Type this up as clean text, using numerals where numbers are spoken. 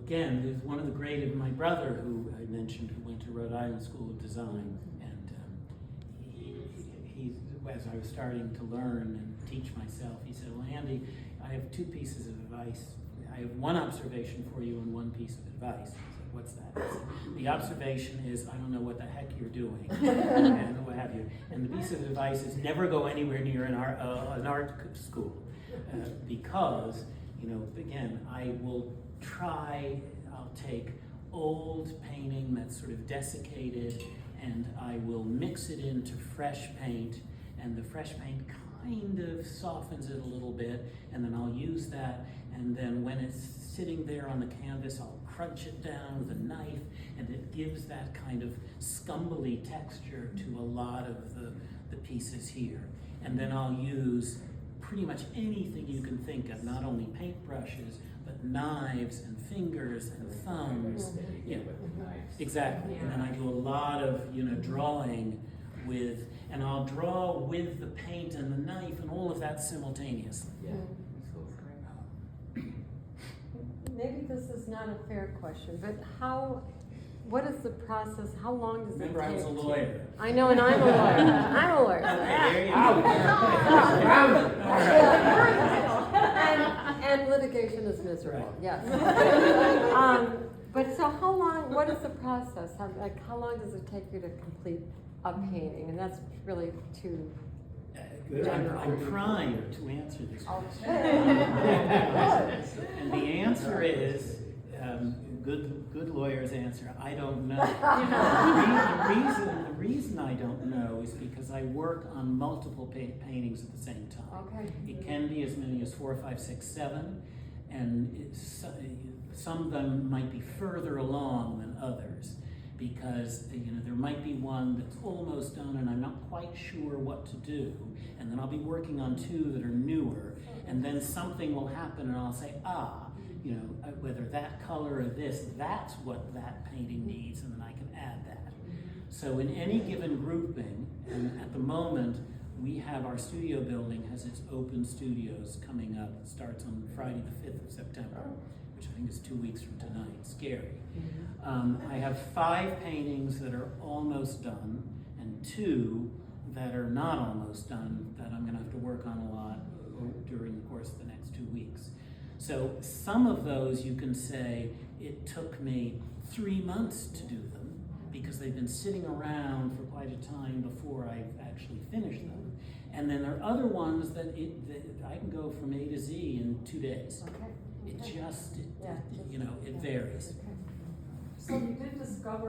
again, there's one of the great of my brother who I mentioned, who went to Rhode Island School of Design, and he, as I was starting to learn and teach myself, he said, well, Andy, I have two pieces of advice. I have one observation for you and one piece of advice. I said, what's that? I said, the observation is, I don't know what the heck you're doing, and what have you. And the piece of advice is never go anywhere near an art school, because, you know, again, I'll take old painting that's sort of desiccated, and I will mix it into fresh paint, and the fresh paint kind of softens it a little bit, and then I'll use that, and then when it's sitting there on the canvas, I'll crunch it down with a knife, and it gives that kind of scumbly texture to a lot of the pieces here. And then I'll use pretty much anything you can think of, not only paintbrushes, but knives and fingers and thumbs. Yeah, exactly. And then I do a lot of, you know, drawing with, and I'll draw with the paint and the knife and all of that simultaneously. Yeah. Maybe this is not a fair question, but what is the process? How long does Remember, it take? I was a lawyer. I know, and I'm a lawyer. I'm a lawyer. There you go. And litigation is miserable, Right. yes. But so how long, what is the process? How long does it take you to complete a painting? And that's really too Good. I'm primed to answer this question. okay. And the answer is, good lawyer's answer, I don't know. The reason I don't know is because I work on multiple paintings at the same time. Okay. It can be as many as 4, 5, 6, 7, and some of them might be further along than others, because, you know, there might be one that's almost done and I'm not quite sure what to do, and then I'll be working on 2 that are newer, and then something will happen and I'll say, you know, whether that color or this, that's what that painting needs, and then I can add that. So in any given grouping, and at the moment, we have our studio building has its open studios coming up. It starts on Friday the 5th of September, which I think is 2 weeks from tonight. Scary. I have 5 paintings that are almost done, and 2 that are not almost done that I'm going to have to work on a lot during the course of the next 2 weeks. So some of those you can say it took me 3 months to do them, because they've been sitting around for quite a time before I've actually finished them. And then there are other ones that I can go from A to Z in 2 days. Okay. It just, Yeah. you know, it varies. Okay. So you did discover